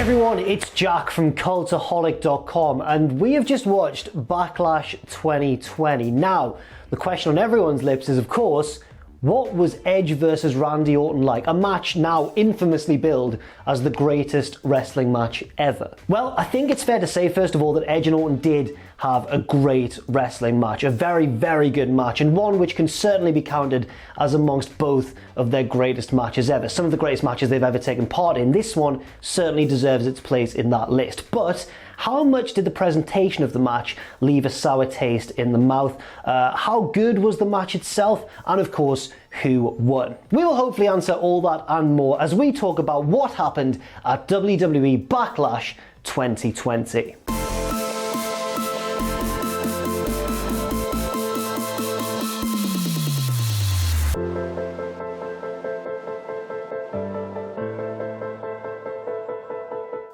Everyone, it's Jack from Cultaholic.com and we have just watched Backlash 2020. Now, the question on everyone's lips is, of course, what was Edge versus Randy Orton like? A match now infamously billed as the greatest wrestling match ever. Well, I think it's fair to say, first of all, that Edge and Orton did have a great wrestling match. A very, very good match, and one which can certainly be counted as amongst both of their greatest matches ever. Some of the greatest matches they've ever taken part in. This one certainly deserves its place in that list. But how much did the presentation of the match leave a sour taste in the mouth? How good was the match itself? And of course, who won? We will hopefully answer all that and more as we talk about what happened at WWE Backlash 2020.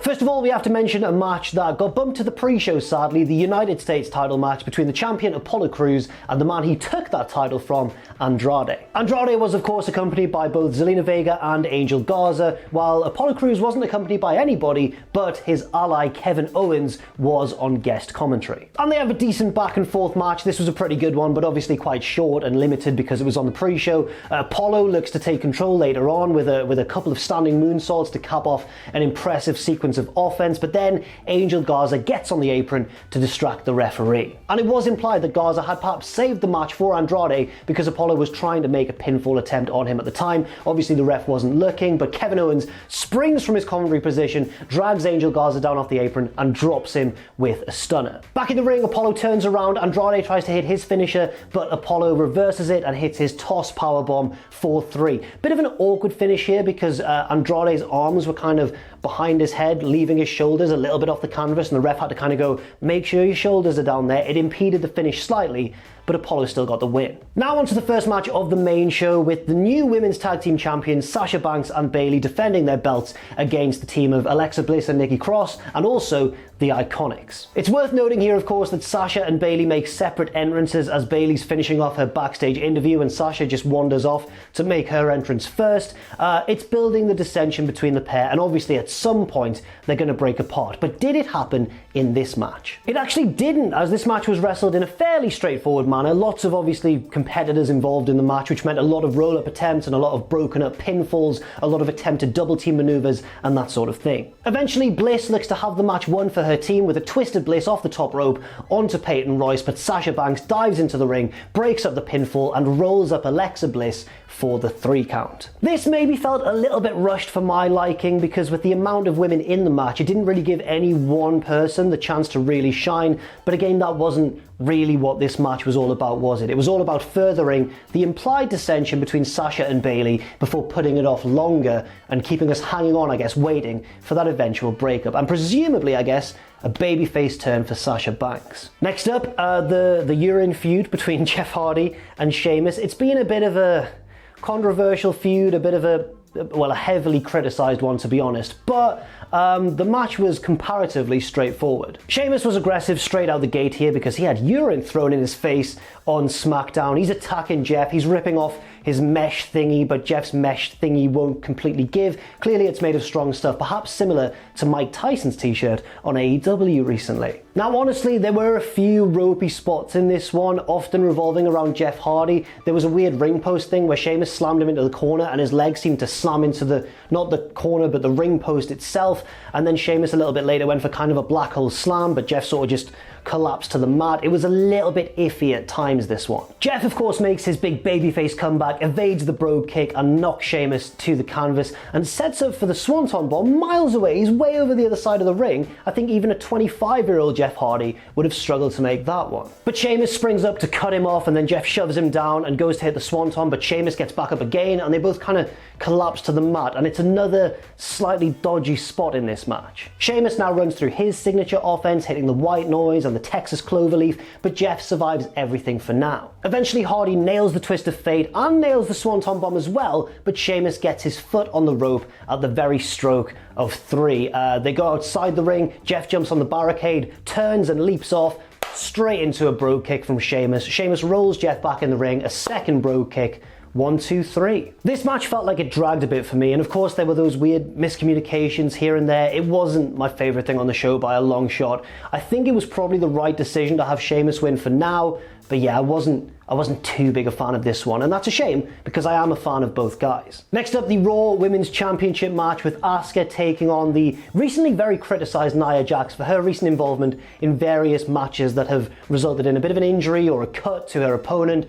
First of all, we have to mention a match that got bumped to the pre-show, sadly, the United States title match between the champion Apollo Crews and the man he took that title from, Andrade. Andrade was, of course, accompanied by both Zelina Vega and Angel Garza, while Apollo Crews wasn't accompanied by anybody, but his ally Kevin Owens was on guest commentary. And they have a decent back and forth match. This was a pretty good one, but obviously quite short and limited because it was on the pre-show. Apollo looks to take control later on with a couple of standing moonsaults to cap off an impressive sequence of offense, but then Angel Garza gets on the apron to distract the referee. And it was implied that Garza had perhaps saved the match for Andrade because Apollo was trying to make a pinfall attempt on him at the time. Obviously the ref wasn't looking, but Kevin Owens springs from his commentary position, drags Angel Garza down off the apron and drops him with a stunner. Back in the ring, Apollo turns around, Andrade tries to hit his finisher, but Apollo reverses it and hits his toss powerbomb for 3. Bit of an awkward finish here because Andrade's arms were kind of behind his head, leaving his shoulders a little bit off the canvas, and the ref had to kind of go, make sure your shoulders are down there. It impeded the finish slightly, but Apollo still got the win. Now on to the first match of the main show, with the new women's tag team champions Sasha Banks and Bayley defending their belts against the team of Alexa Bliss and Nikki Cross, and also the IIconics. It's worth noting here, of course, that Sasha and Bayley make separate entrances as Bayley's finishing off her backstage interview and Sasha just wanders off to make her entrance first. It's building the dissension between the pair, and obviously at some point they're going to break apart. But did it happen in this match? It actually didn't, as this match was wrestled in a fairly straightforward manner. Lots of obviously competitors involved in the match, which meant a lot of roll-up attempts and a lot of broken up pinfalls, a lot of attempted double team maneuvers and that sort of thing. Eventually Bliss looks to have the match won for her team with a twisted Bliss off the top rope onto Peyton Royce, but Sasha Banks dives into the ring, breaks up the pinfall and rolls up Alexa Bliss for the 3 count. This maybe felt a little bit rushed for my liking because with the amount of women in the match, it didn't really give any one person the chance to really shine, but again, that wasn't really what this match was all about, was it? It was all about furthering the implied dissension between Sasha and Bayley before putting it off longer and keeping us hanging on, I guess, waiting for that eventual breakup, and presumably, I guess, a babyface turn for Sasha Banks. Next up, the Urine feud between Jeff Hardy and Sheamus. It's been a bit of a controversial feud, a bit of a heavily criticised one, to be honest, but the match was comparatively straightforward. Sheamus was aggressive straight out the gate here because he had urine thrown in his face on SmackDown. He's attacking Jeff, he's ripping off his mesh thingy, but Jeff's mesh thingy won't completely give. Clearly it's made of strong stuff, perhaps similar to Mike Tyson's t-shirt on AEW recently. Now honestly, there were a few ropey spots in this one, often revolving around Jeff Hardy. There was a weird ring post thing where Sheamus slammed him into the corner and his leg seemed to slam into not the corner, but the ring post itself, and then Sheamus a little bit later went for kind of a black hole slam, but Jeff sort of just collapsed to the mat. It was a little bit iffy at times, this one. Jeff, of course, makes his big babyface comeback, evades the brogue kick and knocks Sheamus to the canvas and sets up for the Swanton Bomb miles away. He's way over the other side of the ring. I think even a 25-year-old Jeff Hardy would have struggled to make that one. But Sheamus springs up to cut him off and then Jeff shoves him down and goes to hit the Swanton, but Sheamus gets back up again and they both kind of collapse to the mat, and it's another slightly dodgy spot in this match. Sheamus now runs through his signature offense, hitting the white noise and the Texas Cloverleaf, but Jeff survives everything for now. Eventually Hardy nails the Twist of Fate and nails the Swanton Bomb as well, but Sheamus gets his foot on the rope at the very stroke of 3. They go outside the ring, Jeff jumps on the barricade, turns and leaps off, straight into a brogue kick from Sheamus. Sheamus rolls Jeff back in the ring, a second brogue kick, 1, 2, 3. This match felt like it dragged a bit for me, and of course there were those weird miscommunications here and there. It wasn't my favourite thing on the show by a long shot. I think it was probably the right decision to have Sheamus win for now, but yeah, I wasn't too big a fan of this one, and that's a shame because I am a fan of both guys. Next up, the Raw Women's Championship match with Asuka taking on the recently very criticised Nia Jax for her recent involvement in various matches that have resulted in a bit of an injury or a cut to her opponent,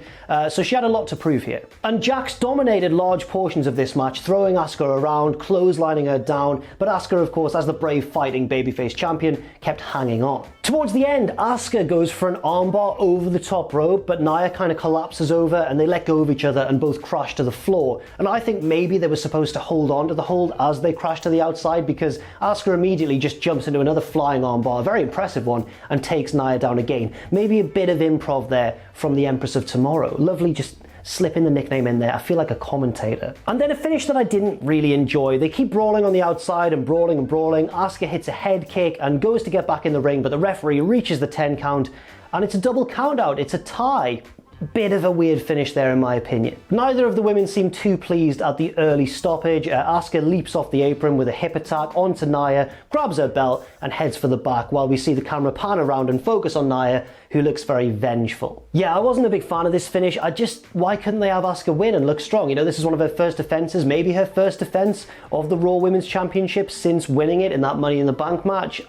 so she had a lot to prove here. And Jax dominated large portions of this match, throwing Asuka around, clotheslining her down, but Asuka, of course, as the brave fighting babyface champion, kept hanging on. Towards the end, Asuka goes for an armbar over the top rope, but Nia kind of collapses over and they let go of each other and both crash to the floor. And I think maybe they were supposed to hold on to the hold as they crash to the outside, because Asuka immediately just jumps into another flying armbar, a very impressive one, and takes Nia down again. Maybe a bit of improv there from the Empress of Tomorrow. Lovely, just slipping the nickname in there. I feel like a commentator. And then a finish that I didn't really enjoy. They keep brawling on the outside and brawling and brawling. Asuka hits a head kick and goes to get back in the ring, but the referee reaches the 10 count and it's a double count out. It's a tie. Bit of a weird finish there in my opinion. Neither of the women seemed too pleased at the early stoppage. Asuka leaps off the apron with a hip attack onto Nia, grabs her belt and heads for the back while we see the camera pan around and focus on Nia, who looks very vengeful. Yeah, I wasn't a big fan of this finish. Why couldn't they have Asuka win and look strong? You know, this is one of her first defenses, maybe her first defense of the Raw Women's Championship since winning it in that Money in the Bank match.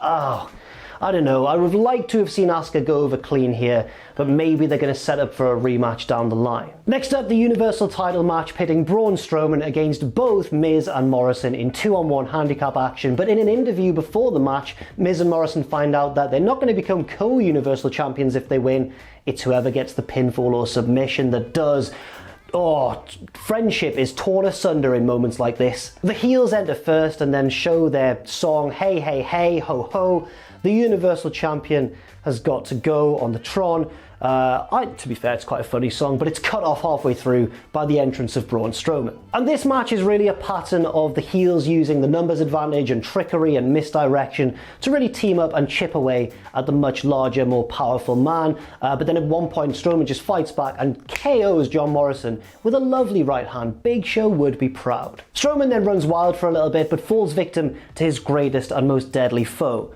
I don't know, I would like to have seen Asuka go over clean here, but maybe they're going to set up for a rematch down the line. Next up, the Universal title match pitting Braun Strowman against both Miz and Morrison in 2-on-1 handicap action, but in an interview before the match, Miz and Morrison find out that they're not going to become co-Universal champions if they win. It's whoever gets the pinfall or submission that does. Oh, friendship is torn asunder in moments like this. The heels enter first and then show their song, Hey, Hey, Hey, Ho, Ho. The Universal Champion has got to go on the Tron. To be fair, it's quite a funny song, but it's cut off halfway through by the entrance of Braun Strowman. And this match is really a pattern of the heels using the numbers advantage and trickery and misdirection to really team up and chip away at the much larger, more powerful man. But then at one point, Strowman just fights back and KOs John Morrison with a lovely right hand. Big Show would be proud. Strowman then runs wild for a little bit, but falls victim to his greatest and most deadly foe,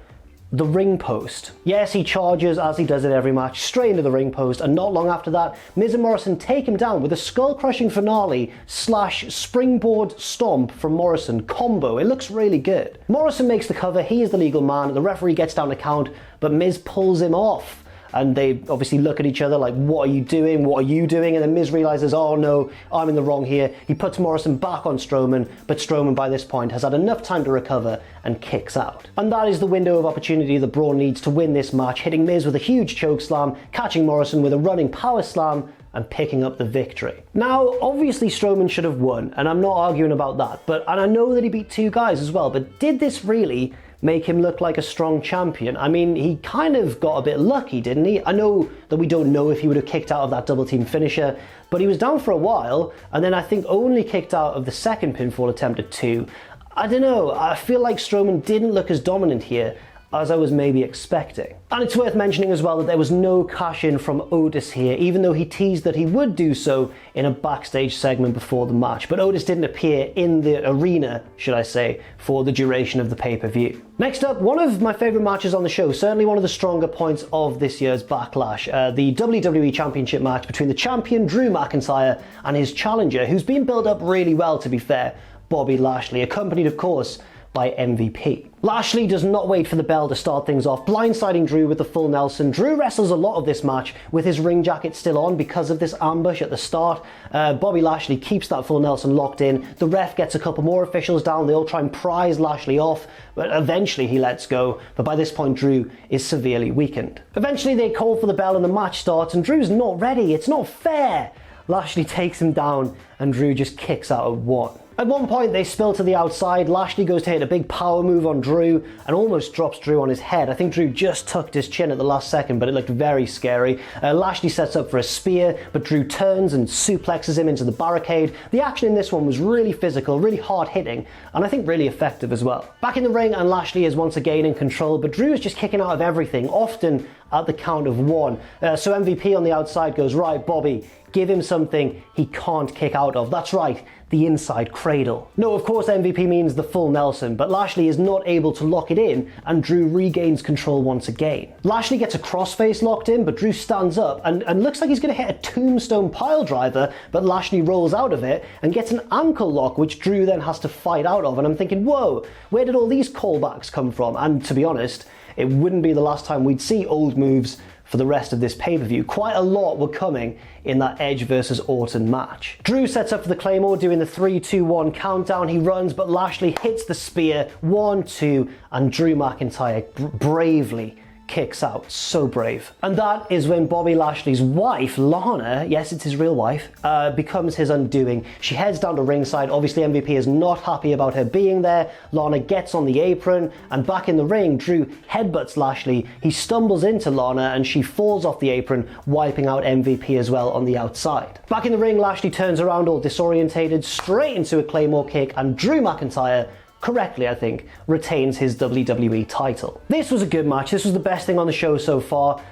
the ring post. Yes, he charges, as he does at every match, straight into the ring post, and not long after that, Miz and Morrison take him down with a skull-crushing finale / springboard stomp from Morrison combo. It looks really good. Morrison makes the cover, he is the legal man, the referee gets down to count, but Miz pulls him off. And they obviously look at each other like, what are you doing? What are you doing? And then Miz realizes, oh no, I'm in the wrong here. He puts Morrison back on Strowman, but Strowman by this point has had enough time to recover and kicks out. And that is the window of opportunity that Braun needs to win this match, hitting Miz with a huge choke slam, catching Morrison with a running power slam, and picking up the victory. Now, obviously Strowman should have won, and I'm not arguing about that, and I know that he beat two guys as well, but did this really make him look like a strong champion? I mean, he kind of got a bit lucky, didn't he? I know that we don't know if he would have kicked out of that double team finisher, but he was down for a while, and then I think only kicked out of the second pinfall attempt at 2. I don't know, I feel like Strowman didn't look as dominant here as I was maybe expecting. And it's worth mentioning as well that there was no cash-in from Otis here, even though he teased that he would do so in a backstage segment before the match. But Otis didn't appear in the arena, should I say, for the duration of the pay-per-view. Next up, one of my favourite matches on the show, certainly one of the stronger points of this year's Backlash, the WWE Championship match between the champion Drew McIntyre and his challenger, who's been built up really well, to be fair, Bobby Lashley, accompanied of course by MVP. Lashley does not wait for the bell to start things off, blindsiding Drew with the full Nelson. Drew wrestles a lot of this match with his ring jacket still on because of this ambush at the start. Bobby Lashley keeps that full Nelson locked in. The ref gets a couple more officials down. They all try and prise Lashley off, but eventually he lets go. But by this point, Drew is severely weakened. Eventually they call for the bell and the match starts, and Drew's not ready. It's not fair. Lashley takes him down and Drew just kicks out at 1. At one point they spill to the outside, Lashley goes to hit a big power move on Drew and almost drops Drew on his head. I think Drew just tucked his chin at the last second, but it looked very scary. Lashley sets up for a spear, but Drew turns and suplexes him into the barricade. The action in this one was really physical, really hard hitting, and I think really effective as well. Back in the ring and Lashley is once again in control, but Drew is just kicking out of everything, often at the count of 1. So MVP on the outside goes, right, Bobby, give him something he can't kick out of. That's right, the inside cradle. No, of course MVP means the full Nelson, but Lashley is not able to lock it in, and Drew regains control once again. Lashley gets a crossface locked in, but Drew stands up and looks like he's going to hit a tombstone pile driver, but Lashley rolls out of it and gets an ankle lock, which Drew then has to fight out of. And I'm thinking, whoa, where did all these callbacks come from? And to be honest, it wouldn't be the last time we'd see old moves for the rest of this pay-per-view. Quite a lot were coming in that Edge versus Orton match. Drew sets up for the Claymore doing the 3-2-1 countdown. He runs, but Lashley hits the spear, 1-2, and Drew McIntyre bravely kicks out. So brave. And that is when Bobby Lashley's wife, Lana, yes, it's his real wife, becomes his undoing. She heads down to ringside. Obviously, MVP is not happy about her being there. Lana gets on the apron, and back in the ring, Drew headbutts Lashley. He stumbles into Lana, and she falls off the apron, wiping out MVP as well on the outside. Back in the ring, Lashley turns around all disorientated, straight into a Claymore kick, and Drew McIntyre, correctly I think, retains his WWE title. This was a good match. This was the best thing on the show so far.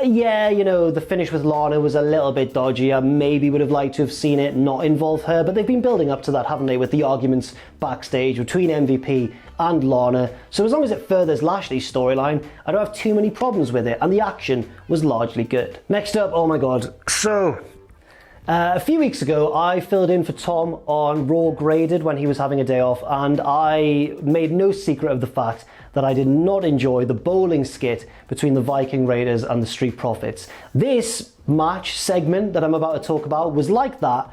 Yeah, you know, the finish with Lana was a little bit dodgy. I maybe would have liked to have seen it not involve her, but they've been building up to that, haven't they, with the arguments backstage between MVP and Lana. So as long as it furthers Lashley's storyline, I don't have too many problems with it, and the action was largely good. Next up, oh my god, so a few weeks ago, I filled in for Tom on Raw Graded when he was having a day off, and I made no secret of the fact that I did not enjoy the bowling skit between the Viking Raiders and the Street Profits. This match segment that I'm about to talk about was like that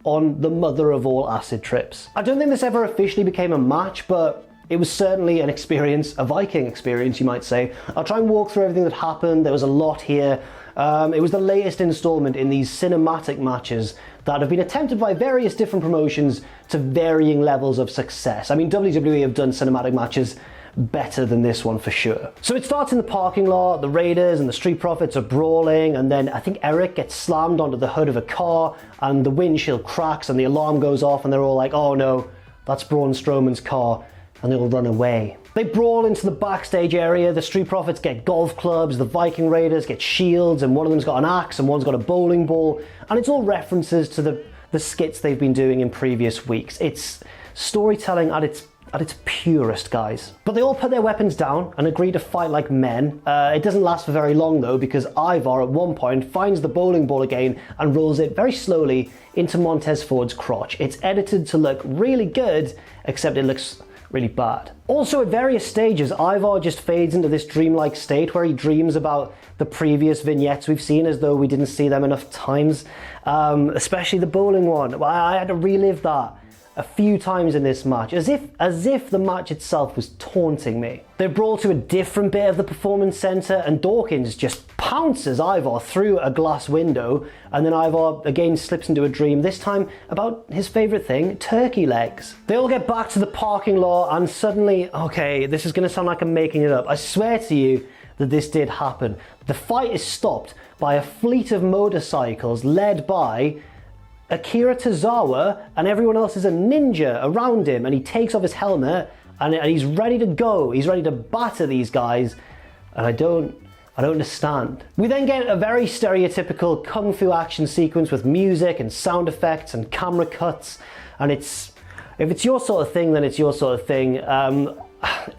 on the mother of all acid trips. I don't think this ever officially became a match, but it was certainly an experience, a Viking experience, you might say. I'll try and walk through everything that happened. There was a lot here. It was the latest installment in these cinematic matches that have been attempted by various different promotions to varying levels of success. I mean, WWE have done cinematic matches better than this one for sure. So it starts in the parking lot. The Raiders and the Street Profits are brawling, and then I think Eric gets slammed onto the hood of a car, and the windshield cracks, and the alarm goes off, and they're all like, oh no, that's Braun Strowman's car, and they all run away. They brawl into the backstage area. The Street Profits get golf clubs, the Viking Raiders get shields, and one of them's got an axe and one's got a bowling ball, and it's all references to the skits they've been doing in previous weeks. It's storytelling at its purest, guys. But they all put their weapons down and agree to fight like men. It doesn't last for very long though, because Ivar at one point finds the bowling ball again and rolls it very slowly into Montez Ford's crotch. It's edited to look really good, except it looks really bad. Also, at various stages, Ivar just fades into this dreamlike state where he dreams about the previous vignettes we've seen, as though we didn't see them enough times, especially the bowling one. I had to relive that a few times in this match, as if the match itself was taunting me. They brawl to a different bit of the Performance Center, and Dawkins just pounces Ivar through a glass window, and then Ivar again slips into a dream, this time about his favorite thing, turkey legs. They all get back to the parking lot, and suddenly, okay, this is gonna sound like I'm making it up. I swear to you that this did happen. The fight is stopped by a fleet of motorcycles led by Akira Tozawa, and everyone else is a ninja around him, and he takes off his helmet and he's ready to go. He's ready to batter these guys, and I don't understand. We then get a very stereotypical kung fu action sequence with music and sound effects and camera cuts, and if it's your sort of thing, then it's your sort of thing.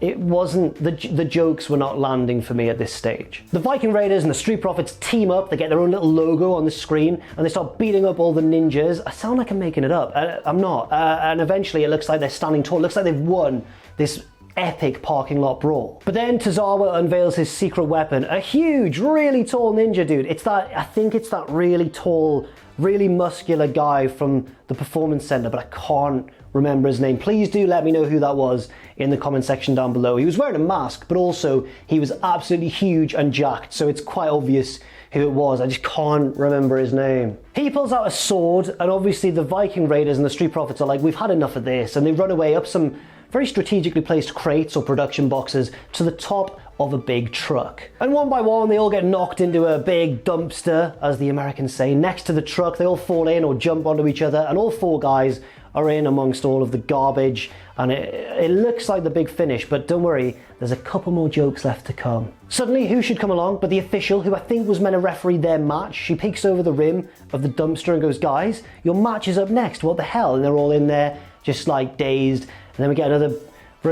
It wasn't, the jokes were not landing for me at this stage. The Viking Raiders and the Street Profits team up, they get their own little logo on the screen, and they start beating up all the ninjas. I sound like I'm making it up, I'm not. And eventually it looks like they're standing tall, it looks like they've won this epic parking lot brawl. But then Tozawa unveils his secret weapon, a huge, really tall ninja dude. I think it's that really tall, really muscular guy from the Performance Center, but I can't remember his name. Please do let me know who that was in the comment section down below. He was wearing a mask, but also he was absolutely huge and jacked, so it's quite obvious who it was. I just can't remember his name. He pulls out a sword, and obviously the Viking Raiders and the Street Profits are like, we've had enough of this, and they run away up some very strategically placed crates or production boxes to the top of a big truck. And one by one, they all get knocked into a big dumpster, as the Americans say, next to the truck. They all fall in or jump onto each other, and all four guys are in amongst all of the garbage, and it looks like the big finish, but don't worry, there's a couple more jokes left to come. Suddenly, who should come along but the official, who I think was meant to referee their match. She peeks over the rim of the dumpster and goes, "Guys, your match is up next, what the hell?" And they're all in there, just like dazed, and then we get another,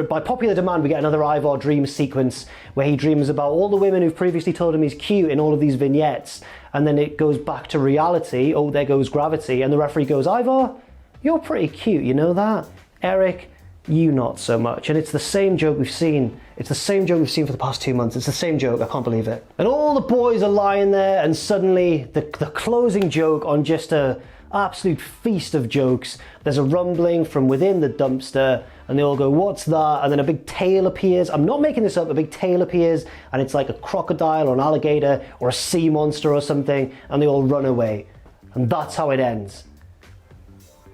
by popular demand, we get another Ivar dream sequence where he dreams about all the women who've previously told him he's cute in all of these vignettes, and then it goes back to reality. Oh, there goes gravity, and the referee goes, "Ivar, you're pretty cute, you know that? Eric, you not so much." And it's the same joke we've seen. It's the same joke we've seen for the past 2 months. It's the same joke, I can't believe it. And all the boys are lying there, and suddenly the closing joke on just a absolute feast of jokes. There's a rumbling from within the dumpster, and they all go, "What's that?" And then a big tail appears. I'm not making this up, a big tail appears, and it's like a crocodile or an alligator or a sea monster or something, and they all run away. And that's how it ends.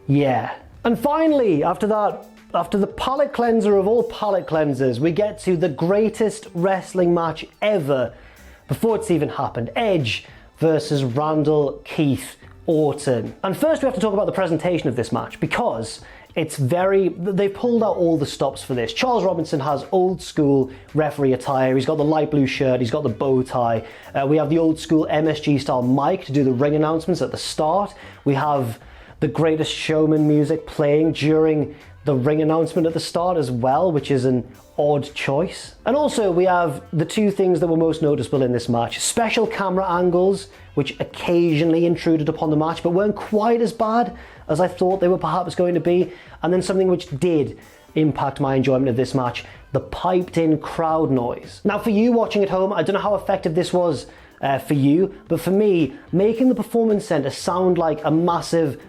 Yeah. And finally, after that, after the palate cleanser of all palate cleansers, we get to the greatest wrestling match ever before it's even happened. Edge versus Randall, Keith, Orton. And first we have to talk about the presentation of this match, because they've pulled out all the stops for this. Charles Robinson has old school referee attire. He's got the light blue shirt, he's got the bow tie. We have the old school MSG style mic to do the ring announcements at the start. We have the Greatest Showman music playing during the ring announcement at the start as well, which is an odd choice. And also we have the two things that were most noticeable in this match. Special camera angles, which occasionally intruded upon the match, but weren't quite as bad as I thought they were perhaps going to be. And then something which did impact my enjoyment of this match, the piped in crowd noise. Now for you watching at home, I don't know how effective this was for you, but for me, making the Performance Center sound like a massive,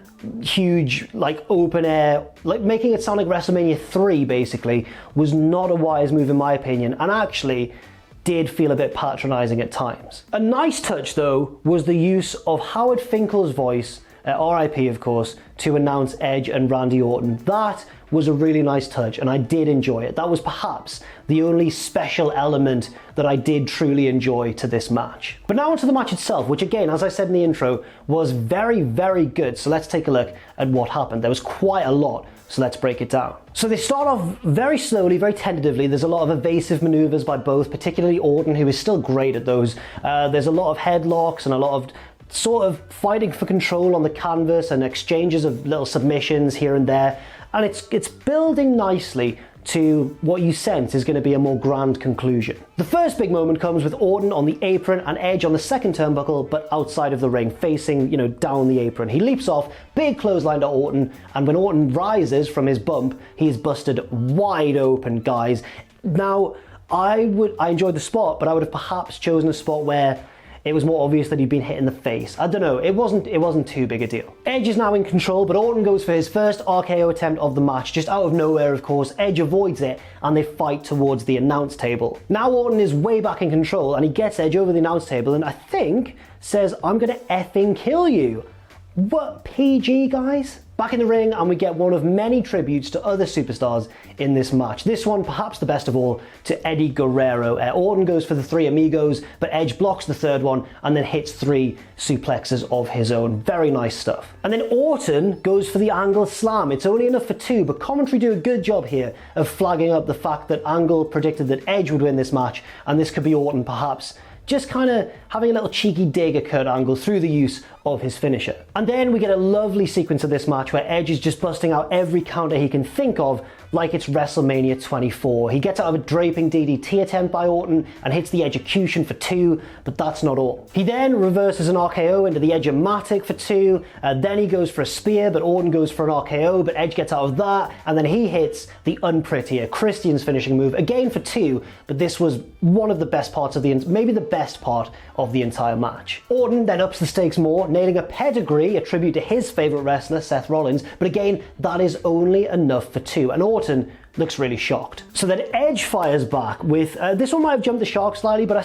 huge, like open air, like making it sound like WrestleMania 3 basically, was not a wise move in my opinion, and actually did feel a bit patronizing at times. A nice touch though was the use of Howard Finkel's voice, RIP of course, to announce Edge and Randy Orton. That was a really nice touch, and I did enjoy it. That was perhaps the only special element that I did truly enjoy to this match. But now onto the match itself, which again, as I said in the intro, was very, very good. So let's take a look at what happened. There was quite a lot, so let's break it down. So they start off very slowly, very tentatively. There's a lot of evasive maneuvers by both, particularly Orton, who is still great at those. There's a lot of headlocks and a lot of sort of fighting for control on the canvas and exchanges of little submissions here and there. And it's building nicely to what you sense is going to be a more grand conclusion. The first big moment comes with Orton on the apron and Edge on the second turnbuckle, but outside of the ring, facing, down the apron. He leaps off, big clothesline to Orton, and when Orton rises from his bump, he's busted wide open, guys. Now, I enjoyed the spot, but I would have perhaps chosen a spot where it was more obvious that he'd been hit in the face. I don't know, it wasn't too big a deal. Edge is now in control, but Orton goes for his first RKO attempt of the match, just out of nowhere of course. Edge avoids it, and they fight towards the announce table. Now Orton is way back in control, and he gets Edge over the announce table, and I think says, "I'm gonna effing kill you." What, PG, guys? Back in the ring, and we get one of many tributes to other superstars in this match. This one, perhaps the best of all, to Eddie Guerrero. Orton goes for the Three Amigos, but Edge blocks the third one and then hits 3 suplexes of his own. Very nice stuff. And then Orton goes for the Angle Slam. It's only enough for 2, but commentary do a good job here of flagging up the fact that Angle predicted that Edge would win this match, and this could be Orton perhaps just kind of having a little cheeky dig at Kurt Angle through the use of his finisher. And then we get a lovely sequence of this match where Edge is just busting out every counter he can think of like it's WrestleMania 24. He gets out of a draping DDT attempt by Orton and hits the Edgecution for 2, but that's not all. He then reverses an RKO into the Edge-O-Matic for 2, then he goes for a spear, but Orton goes for an RKO, but Edge gets out of that, and then he hits the Unprettier, Christian's finishing move, again for 2, but this was one of the best parts of maybe the best part of the entire match. Orton then ups the stakes more, nailing a pedigree, a tribute to his favourite wrestler, Seth Rollins, but again, that is only enough for 2, and Orton looks really shocked. So then Edge fires back with, this one might have jumped the shark slightly, but I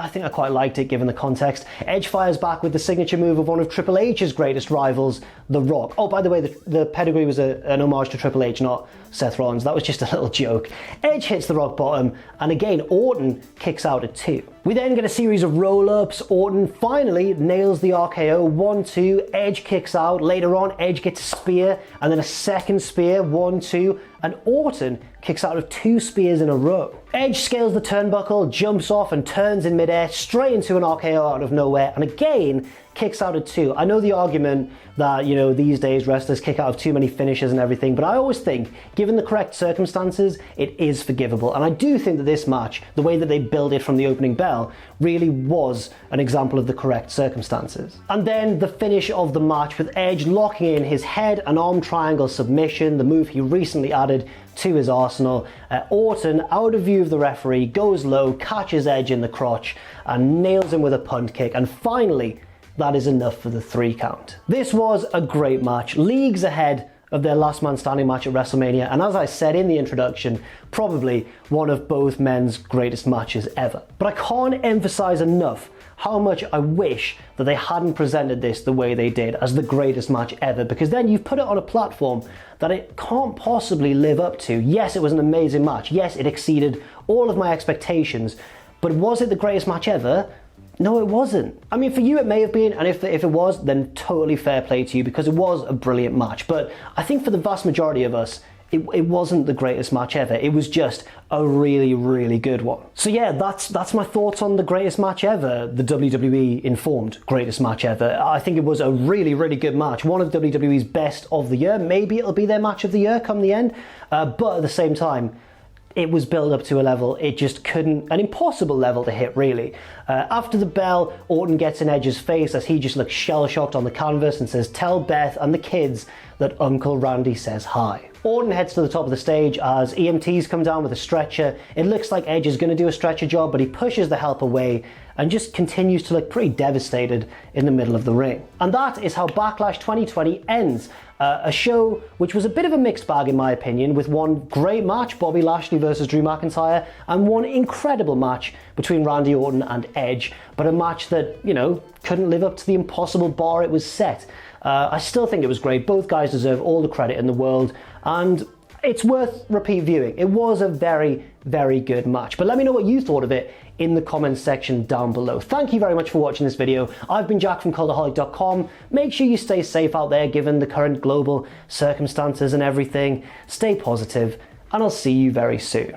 think I quite liked it given the context. Edge fires back with the signature move of one of Triple H's greatest rivals, The Rock. Oh, by the way, the pedigree was an homage to Triple H, not Seth Rollins. That was just a little joke. Edge hits the rock bottom, and again, Orton kicks out at 2. We then get a series of roll-ups. Orton finally nails the RKO, 1-2, Edge kicks out. Later on, Edge gets a spear, and then a second spear, 1-2, and Orton kicks out of 2 spears in a row. Edge scales the turnbuckle, jumps off and turns in midair straight into an RKO out of nowhere, and again kicks out of 2. I know the argument that, you know, these days wrestlers kick out of too many finishes and everything, but I always think, given the correct circumstances, it is forgivable. And I do think that this match, the way that they build it from the opening bell, really was an example of the correct circumstances. And then the finish of the match with Edge locking in his head and arm triangle submission, the move he recently added to his arsenal. Orton, out of view of the referee, goes low, catches Edge in the crotch and nails him with a punt kick, and finally that is enough for the 3 count. This was a great match, leagues ahead of their last man standing match at WrestleMania, and as I said in the introduction, probably one of both men's greatest matches ever. But I can't emphasize enough how much I wish that they hadn't presented this the way they did, as the greatest match ever, because then you've put it on a platform that it can't possibly live up to. Yes, it was an amazing match. Yes, it exceeded all of my expectations, but was it the greatest match ever? No, it wasn't. I mean, for you it may have been, and if it was, then totally fair play to you, because it was a brilliant match. But I think for the vast majority of us, it wasn't the greatest match ever. It was just a really, really good one. So yeah, that's my thoughts on the greatest match ever, the WWE informed greatest match ever. I think it was a really, really good match. One of WWE's best of the year. Maybe it'll be their match of the year come the end. But at the same time, it was built up to a level it just couldn't, an impossible level to hit, really. After the bell, Orton gets in Edge's face as he just looks shell-shocked on the canvas and says, "Tell Beth and the kids that Uncle Randy says hi." Orton heads to the top of the stage as EMTs come down with a stretcher. It looks like Edge is going to do a stretcher job, but he pushes the help away and just continues to look pretty devastated in the middle of the ring. And that is how Backlash 2020 ends. A show which was a bit of a mixed bag in my opinion, with one great match, Bobby Lashley versus Drew McIntyre, and one incredible match between Randy Orton and Edge, but a match that, you know, couldn't live up to the impossible bar it was set. I still think it was great. Both guys deserve all the credit in the world, and it's worth repeat viewing. It was a very, very good match. But let me know what you thought of it in the comments section down below. Thank you very much for watching this video. I've been Jack from Cultaholic.com. Make sure you stay safe out there given the current global circumstances and everything. Stay positive, and I'll see you very soon.